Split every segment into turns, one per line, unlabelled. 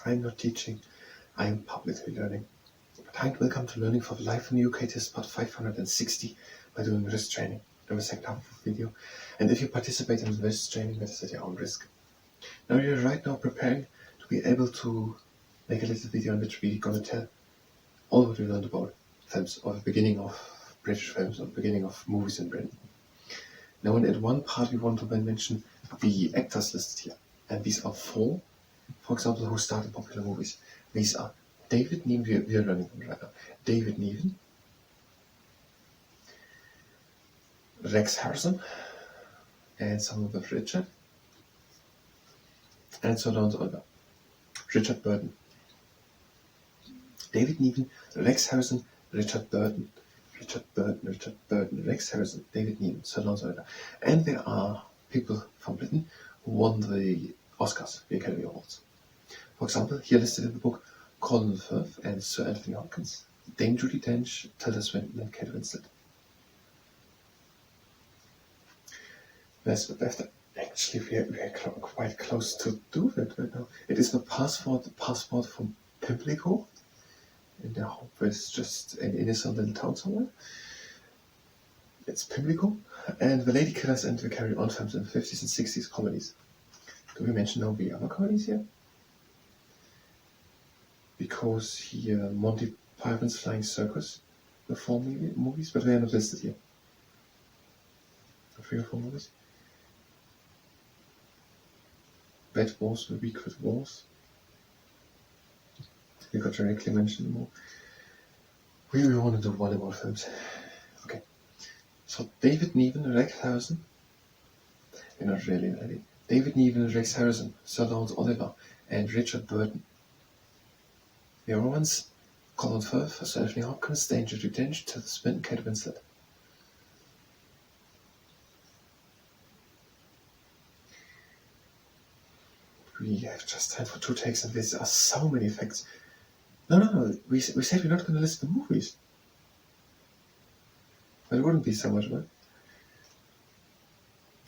I'm not teaching, I am publicly learning. But hi and welcome to Learning for Life in the UK test part 560 by doing risk training in the second half of the video. And if you participate in the risk training, that is at your own risk. Now you're right now preparing to be able to make a little video in which we're going to tell all what we learned about films, or the beginning of British films, or the beginning of movies in Britain. Now in one part we want to then mention the actors listed here. And these are four, for example, who starred in popular movies. These are David Niven, we are learning them right now. David Niven, Rex Harrison, and some of Richard, and so on and so on. Richard Burton. David Niven, Rex Harrison, Richard Burton, Rex Harrison, David Niven, so on and so on. And there are people from Britain who won the Oscars, the Academy Awards. For example, here listed in the book, Colin Firth and Sir Anthony Hopkins, Dame Judi Dench, Tilda Swinton, and Kate Winslet. That's what after. Actually, we are quite close to do that right now. It is the passport from Pimlico. And I hope it's just an innocent little town somewhere. It's Pimlico. And the Lady Killers and the Carry On films in the 50s and 60s comedies. Do we mention now the other comedies here? Because here, Monty Python's Flying Circus, the four movies, but they are not listed here. 3 or 4 movies. That was the week with wars. We got directly mentioned more. We want to do volleyball films. Okay. So David Niven, Rex Harrison. You're not really ready. David Niven, Rex Harrison, Sir Lawrence Oliver, and Richard Burton. The other ones, Colin Firth, Sir Anthony Hopkins, Dame Judi Dench, Tilda Swinton, Kate Winslet. We have just time for 2 takes, and these are so many facts. No. We said we're not going to list the movies. But it wouldn't be so much, right?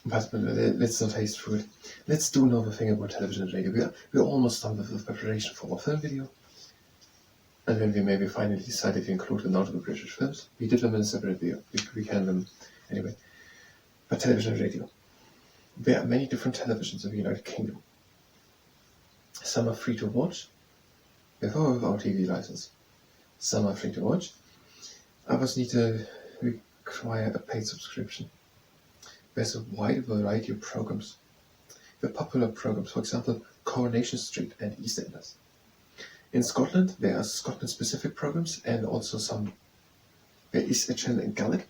But let's not haste through it. Let's do another thing about television and radio. We're almost done with the preparation for our film video. And then we maybe finally decided to include the notable British films. We did them in a separate video. We can them anyway. But television and radio. There are many different televisions in the United Kingdom. Some are free to watch, with or without TV license. Some are free to watch. Others need to require a paid subscription. There's a wide variety of programs. The popular programs, for example, Coronation Street and EastEnders. In Scotland, there are Scotland-specific programs, and also there is a channel in Gaelic,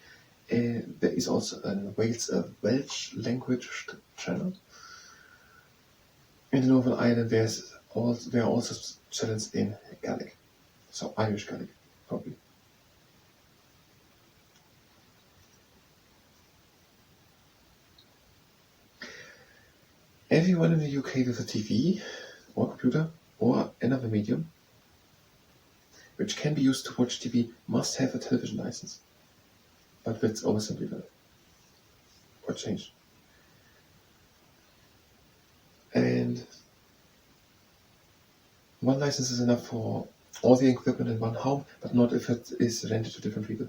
and there is also in Wales a Welsh language channel. In Northern Ireland, there are also channels in Gaelic, so Irish Gaelic, probably. Everyone in the UK with a TV, or computer, or another medium, which can be used to watch TV, must have a television license. But that's oversimplified, or changed. And one license is enough for all the equipment in one home, but not if it is rented to different people.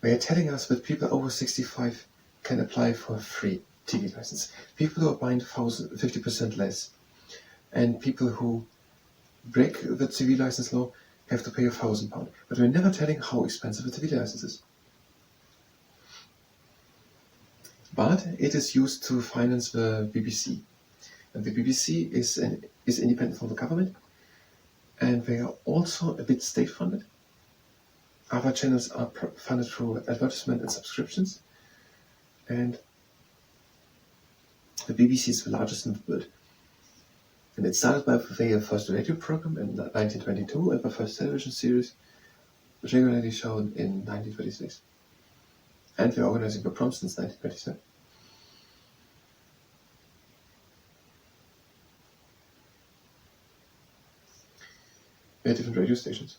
They are telling us that people over 65 can apply for a free TV license. People who are buying 50% less, and people who break the TV license law have to pay £1,000. But we're never telling how expensive a TV license is. But it is used to finance the BBC. And the BBC is independent from the government, and they are also a bit state-funded. Other channels are funded through advertisement and subscriptions, and the BBC is the largest in the world. And it started by their first radio program in 1922 and the first television series, regularly shown in 1926. And they're organizing the proms since 1927. There are different radio stations.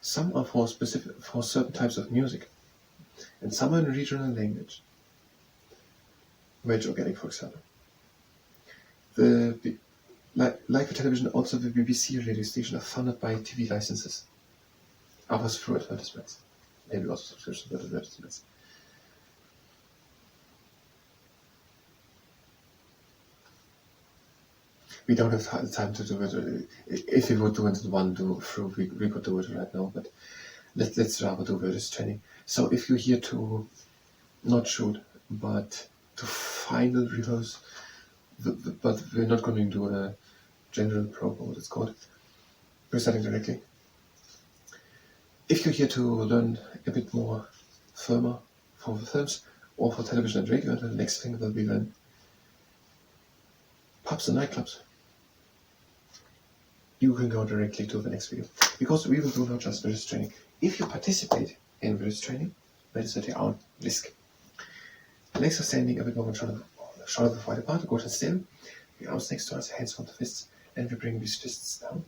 Some are for certain types of music. And some are in regional language. REG organic, for example. Like for television, also the BBC radio station are funded by TV licenses. Others through advertisements. Maybe also subscriptions to advertisements. We don't have time to do it. If we would do it in one through, we could do it right now, but let's rather do this training. So if you're here to not shoot, but to final rehearse, but we're not going to do a general probe, or what it's called. We're starting directly. If you're here to learn a bit more firmer for the films or for television and radio, the next thing will be then pubs and nightclubs. You can go directly to the next video, because we will do not just this training. If you participate in this training, that is at your own risk. The legs are standing a bit more shoulder wide apart, go to still. The arms next to us, hands on the fists, and we bring these fists down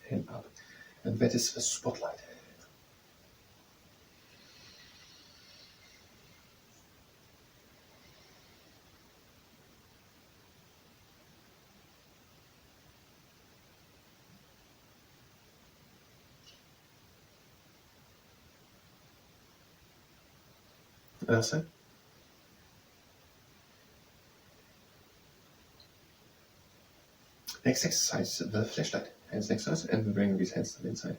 and up. And that is the spotlight. Other side. Next exercise, the flashlight. Hands next to us, and we bring these hands to the inside.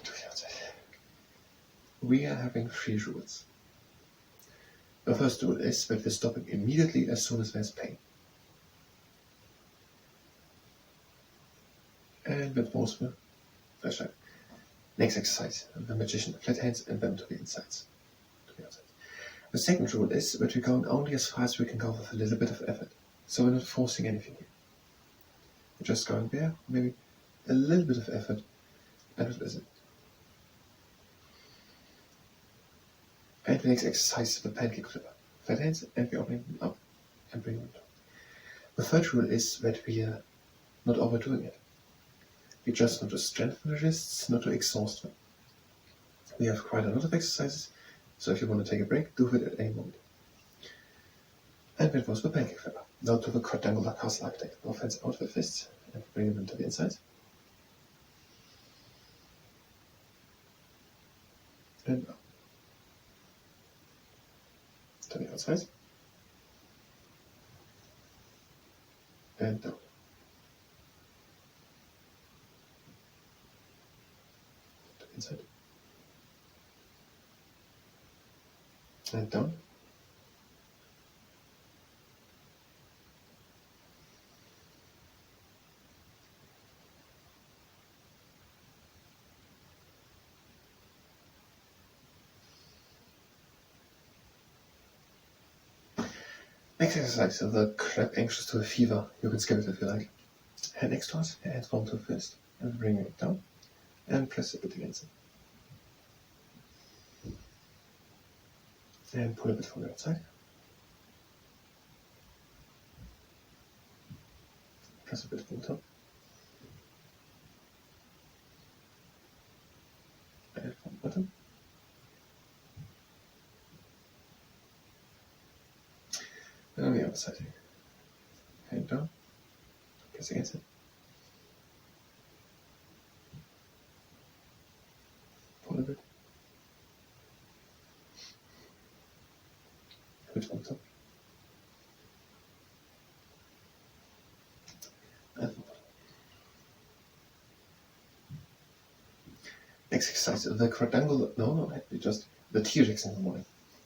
To the outside. We are having 3 rules. The first rule is that we're stopping immediately as soon as there's pain. And that was the flashlight. Next exercise, the magician, flat hands and them to the insides. To the outside. The second rule is that we're going only as far as we can go with a little bit of effort. So we're not forcing anything here. We're just going there, maybe a little bit of effort, and that is it. And the next exercise is the pancake flipper. Flat hands, and we're opening them up and bringing them down. The third rule is that we are not overdoing it. We just want to strengthen the wrists, not to exhaust them. We have quite a lot of exercises, so if you want to take a break, do it at any moment. And that was the pancake flipper. Now to the quadrangular castle architect. Both hands out with fists and bring them to the inside. And up. To the outside. And down. To the inside. And down. Next exercise, the crab anxious to the fever. You can skip it if you like. Hand next to us, hands form to the fist, and bring it down, and press a bit against it. And pull a bit from the outside. Press a bit from the top. And from the bottom. And on the other side. Hand down. Press against it. Pull a bit. A bit from the top. And from the bottom. Next exercise, the quadrangular, no, just the T-Rex in the morning.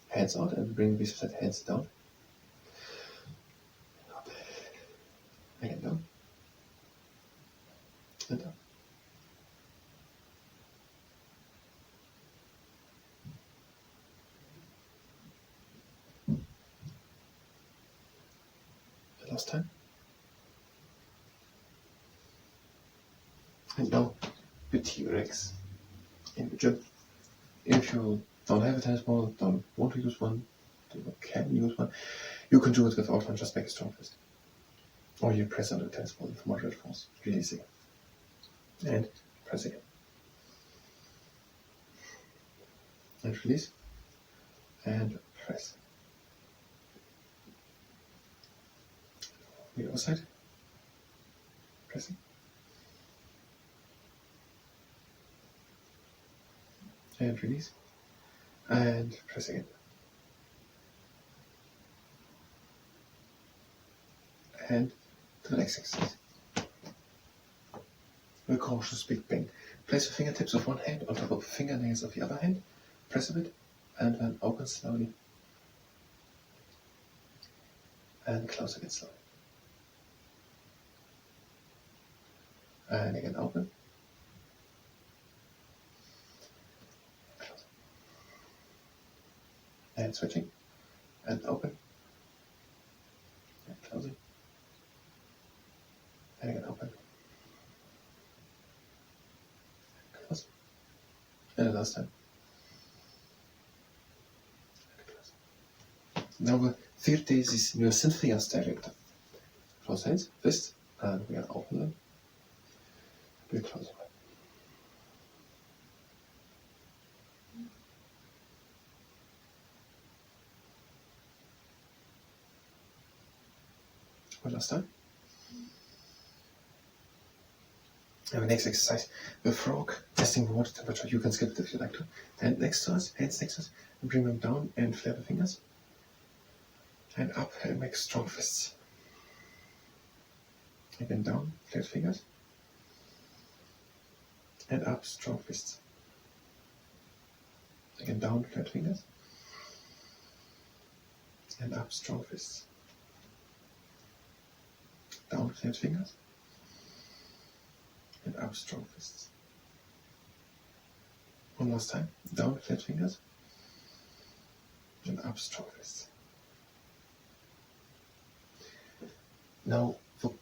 Hands out and bring these flat hands down. Again down. And down. The last time. And now the T-Rex in the gym. If you don't have a tennis ball, don't want to use one, can use one, you can do it without one, just make a strong fist. Or you press on the tennis ball with moderate force, release it. And press again. and release, and press. The other side, pressing, and release, and press again. And to the next exercise. A cautious big bang. Place the fingertips of one hand on top of the fingernails of the other hand, press a bit, and then open slowly. And close again slowly. And again open. Close. And switching. And open. And closing. And again open. And close. And the last time. And close. Now the third days is your synthesis director. Close hands, fist, and we are open them. We close them. One last time. And the next exercise, the frog testing the water temperature. You can skip it if you like to. Hand next to us, hands next to us, and bring them down and flare the fingers. And up and make strong fists. Again down, flat fingers. And up, strong fists. Again down, flat fingers. And up, strong fists. Down, flat fingers. And up, strong fists. One last time. Down, flat fingers. And up, strong fists. Now for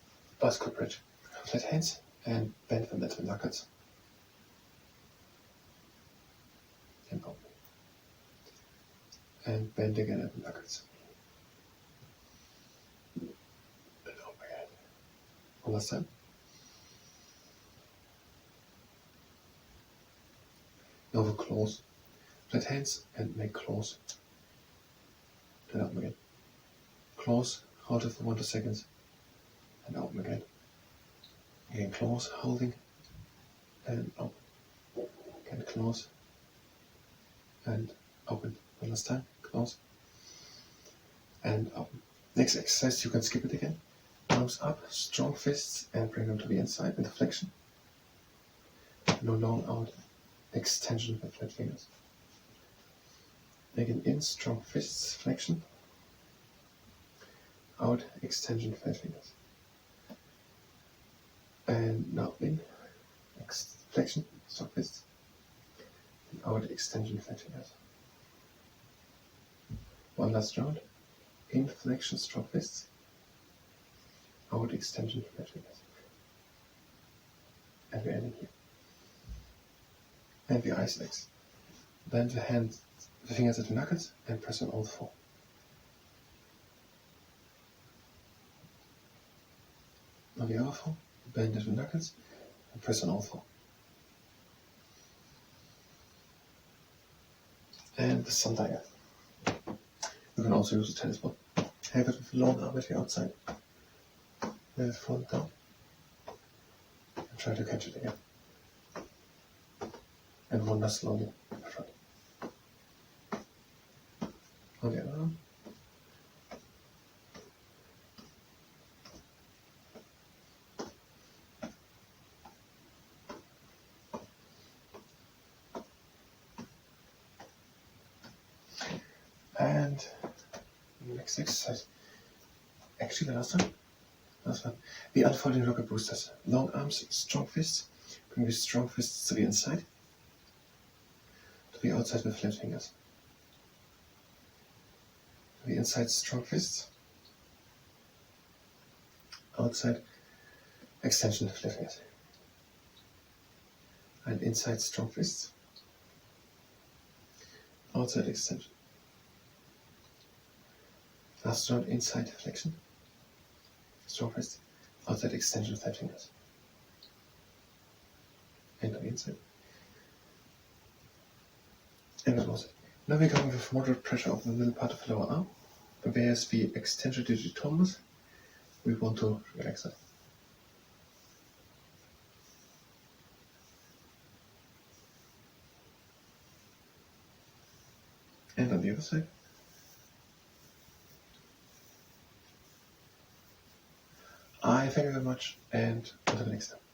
bicycle bridge. Flat hands and bend them into knuckles. And open. And bend again at the knuckles. And open again. One last time. Now for claws. Flat hands and make claws. Then open again. Claws, hold it for 1 to 2 seconds. And open again. Again claws, holding. And open. Again claws. And open. One last time. Close. And open. Next exercise, you can skip it again. Arms up, strong fists, and bring them to the inside into flexion. No long out. Extension with flat fingers. Again in, strong fists, flexion. Out, extension, flat fingers. And now in, flexion, strong fists. And out, extension, flat fingers. One last round. In, flexion, strong fists. Out, extension, flat fingers. And we're ending here. And the ice legs. Bend the hands, the fingers at the knuckles, and press on all 4. Now the other 4. Bend at the knuckles, and press on all 4. And the sun dive. You can also use a tennis ball. Have it with a long arm at the outside. Let it fall down. And try to catch it again. And wander slowly in front. On the other arm. And next exercise. Actually, the last one. The unfolding rocket boosters. Long arms, strong fists. Bring the strong fists to the inside. To the outside with flat fingers. To the inside, strong fists. Outside, extension with flat fingers. And inside, strong fists. Outside, extension. Last round, inside flexion. Strong fist. Outside, extension with flat fingers. And on the inside. And that was it. Now we're going with moderate pressure over the middle part of the lower arm. Where's the extensor digitomus? We want to relax it. And on the other side. I thank you very much, and until next time.